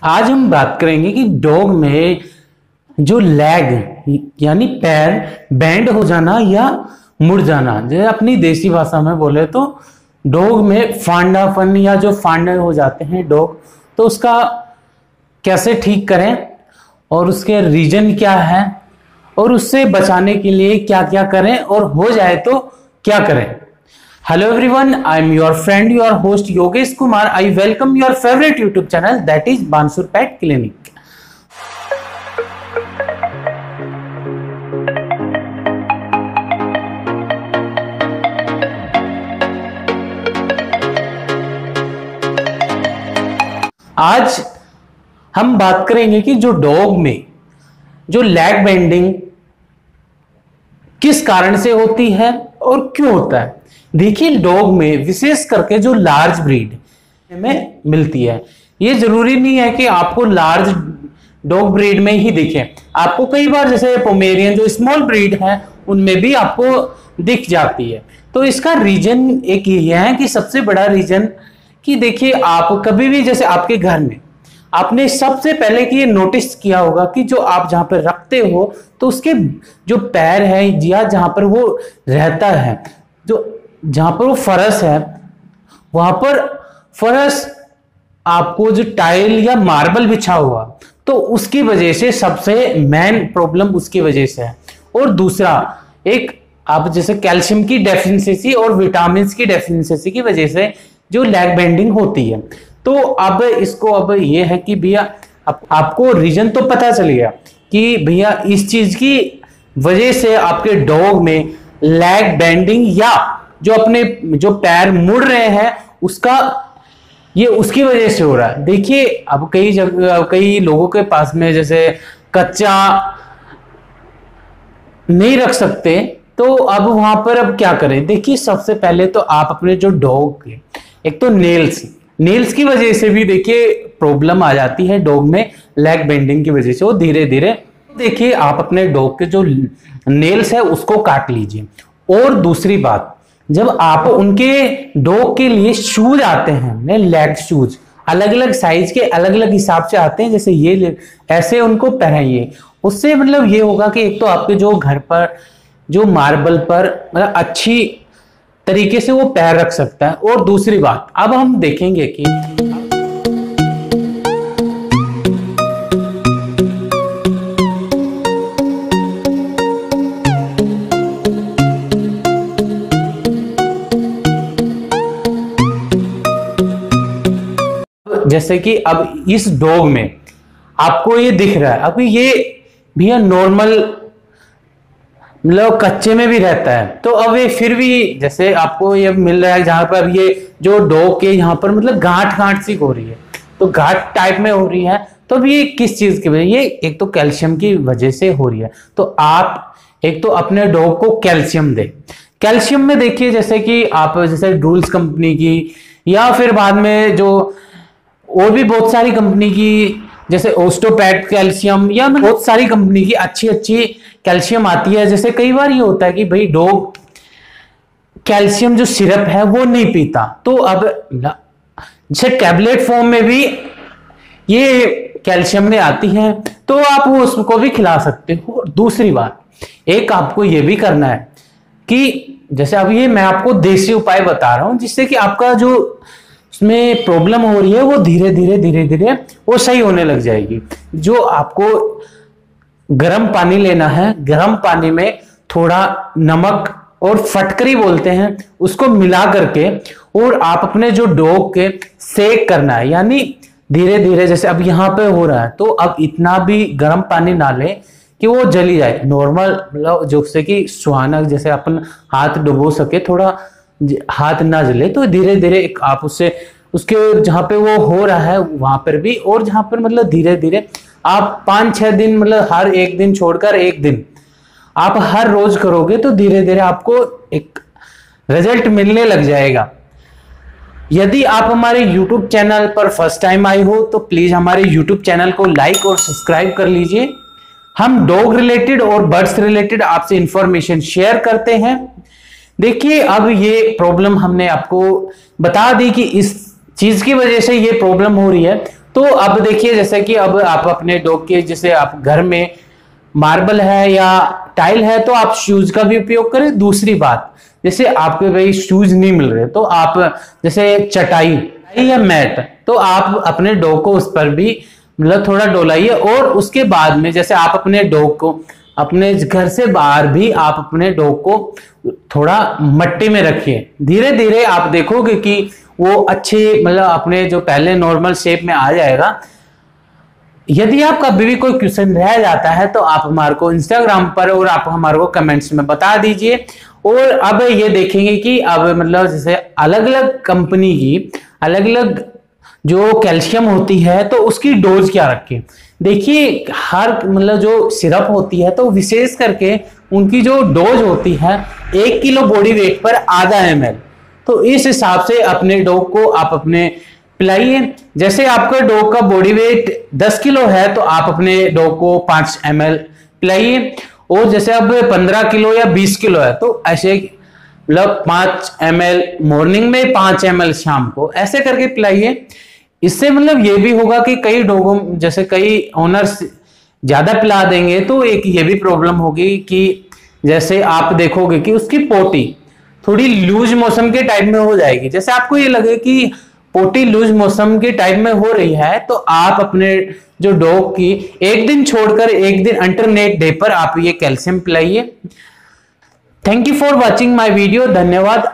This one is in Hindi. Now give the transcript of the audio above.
आज हम बात करेंगे कि डॉग में जो लेग यानी पैर बेंड हो जाना या मुड़ जाना, जैसे अपनी देसी भाषा में बोले तो डॉग में फांडापन या जो फांडे हो जाते हैं डॉग, तो उसका कैसे ठीक करें और उसके रीजन क्या है और उससे बचाने के लिए क्या क्या करें और हो जाए तो क्या करें। Hello everyone, I am your friend, your host Yogesh Kumar. I welcome your favorite YouTube channel, that is Bansur Pet Clinic. आज हम बात करेंगे कि जो डॉग में जो लेग बेंडिंग किस कारण से होती है और क्यों होता है। देखिए, डॉग में विशेष करके जो लार्ज ब्रीड में मिलती है, ये जरूरी नहीं है कि आपको लार्ज डॉग ब्रीड में ही दिखे, आपको कई बार जैसे पोमेरियन जो स्मॉल ब्रीड है उनमें भी आपको दिख जाती है। तो इसका रीजन एक ये है कि सबसे बड़ा रीजन कि देखिए, आप कभी भी जैसे आपके घर में आपने सबसे पहले कि ये नोटिस किया होगा कि जो आप जहां पर रखते हो तो उसके जो पैर है या जहां पर वो रहता है, जो जहां पर वो फर्श है, वहां पर फर्श आपको जो टाइल या मार्बल बिछा हुआ, तो उसकी वजह से सबसे मेन प्रॉब्लम उसकी वजह से है। और दूसरा एक आप जैसे कैल्शियम की डेफिशिएंसी और विटामिन की डेफिशिएंसी की वजह से जो लेग बेंडिंग होती है। तो अब इसको अब ये है कि भैया आपको रीजन तो पता चल गया कि भैया इस चीज की वजह से आपके डॉग में लेग बेंडिंग या जो अपने जो पैर मुड़ रहे हैं उसका ये उसकी वजह से हो रहा है। देखिए, अब कई जगह कई लोगों के पास में जैसे कच्चा नहीं रख सकते, तो अब वहां पर अब क्या करें। देखिए, सबसे पहले तो आप अपने जो डॉग के एक तो नेल्स की वजह से भी देखिए प्रॉब्लम आ जाती है डॉग में, लेग बेंडिंग की वजह से वो धीरे धीरे। देखिए, आप अपने डॉग के जो नेल्स है उसको काट लीजिए। और दूसरी बात, जब आप उनके डॉग के लिए शूज आते हैं, लेग शूज अलग अलग साइज के अलग अलग हिसाब से आते हैं, जैसे ये ऐसे उनको पहनाइए। उससे मतलब ये होगा कि एक तो आपके जो घर पर जो मार्बल पर मतलब अच्छी तरीके से वो पैर रख सकता है। और दूसरी बात, अब हम देखेंगे कि जैसे कि अब इस डॉग में आपको ये दिख रहा है, अभी ये भैया नॉर्मल मतलब कच्चे में भी रहता है, तो अब ये फिर भी जैसे आपको ये मिल रहा है जहां पर अब ये जो डॉग के यहाँ पर मतलब गांठ सी हो रही है, तो गांठ टाइप में हो रही है। तो अब ये किस चीज की वजह, ये एक तो कैल्शियम की वजह से हो रही है। तो आप एक तो अपने डॉग को कैल्शियम दे। कैल्शियम में देखिए, जैसे कि आप जैसे ड्रूल्स कंपनी की या फिर बाद में जो और भी बहुत सारी कंपनी की जैसे ओस्टोपैट कैल्शियम या बहुत सारी कंपनी की अच्छी अच्छी कैल्शियम आती है। जैसे कई बार ये होता है कि भाई डॉग कैल्शियम जो सिरप है वो नहीं पीता, तो अब जैसे टैबलेट फॉर्म में भी ये कैल्शियम में आती है, तो आप वो उसको भी खिला सकते हो। दूसरी बात, एक आपको ये भी करना है कि जैसे अब ये मैं आपको देसी उपाय बता रहा हूं, जिससे कि आपका जो उसमें प्रॉब्लम हो रही है वो धीरे धीरे वो सही होने लग जाएगी। जो आपको गर्म पानी लेना है, गर्म पानी में थोड़ा नमक और फटकरी बोलते हैं उसको मिला करके, और आप अपने जो डॉग के सेक करना है, यानी धीरे धीरे जैसे अब यहाँ पे हो रहा है, तो अब इतना भी गर्म पानी ना ले कि वो जली जाए। नॉर्मल मतलब जिससे कि सुहाना जैसे अपन हाथ डुबो सके, थोड़ा हाथ ना जले, तो धीरे धीरे आप उससे उसके जहां पे वो हो रहा है वहां पर भी, और जहां पर मतलब धीरे धीरे आप 5-6 दिन मतलब हर एक दिन छोड़कर एक दिन आप हर रोज करोगे तो धीरे धीरे आपको एक रिजल्ट मिलने लग जाएगा। यदि आप हमारे YouTube चैनल पर फर्स्ट टाइम आए हो तो प्लीज हमारे YouTube चैनल को लाइक और सब्सक्राइब कर लीजिए। हम डॉग रिलेटेड और बर्ड्स रिलेटेड आपसे इंफॉर्मेशन शेयर करते हैं। देखिए, अब ये प्रॉब्लम हमने आपको बता दी कि इस चीज की वजह से ये प्रॉब्लम हो रही है, तो अब देखिए, जैसे कि अब आप अपने डॉग के, जैसे आप घर में मार्बल है या टाइल है तो आप शूज का भी उपयोग करें। दूसरी बात, जैसे आपके भाई शूज नहीं मिल रहे तो आप जैसे चटाई या मैट, तो आप अपने डॉग को उस पर भी मतलब थोड़ा डोलाइए। और उसके बाद में जैसे आप अपने डॉग को अपने घर से बाहर भी आप अपने डॉग को थोड़ा मट्टी में रखिए। धीरे धीरे आप देखोगे कि वो अच्छे मतलब अपने जो पहले नॉर्मल शेप में आ जाएगा। यदि आपका कभी भी कोई क्वेश्चन रह जाता है तो आप हमारे को इंस्टाग्राम पर और आप हमारे को कमेंट्स में बता दीजिए। और अब ये देखेंगे कि अब मतलब जैसे अलग अलग कंपनी की अलग अलग जो कैल्शियम होती है तो उसकी डोज क्या रखें। देखिए हर मतलब जो सिरप होती है तो विशेष करके उनकी जो डोज होती है 1 किलो बॉडी वेट पर आधा ml। तो इस हिसाब से अपने डॉग को आप अपने पिलाइए। जैसे आपका डॉग का बॉडी वेट 10 किलो है तो आप अपने डॉग को 5 ml पिलाइए। और जैसे अब 15 किलो या 20 किलो है तो ऐसे मतलब 5 ml मॉर्निंग में, 5 ml शाम को, ऐसे करके पिलाइए। इससे मतलब ये भी होगा कि कई डॉगों जैसे कई ओनर्स ज्यादा पिला देंगे तो एक ये भी प्रॉब्लम होगी कि जैसे आप देखोगे कि उसकी पोटी थोड़ी लूज मौसम के टाइप में हो जाएगी। जैसे आपको ये लगे कि पोटी लूज मौसम के टाइप में हो रही है तो आप अपने जो डॉग की एक दिन छोड़कर एक दिन अल्टरनेट डे पर आप ये कैल्शियम पिलाइए। Thank you for watching my video. धन्यवाद।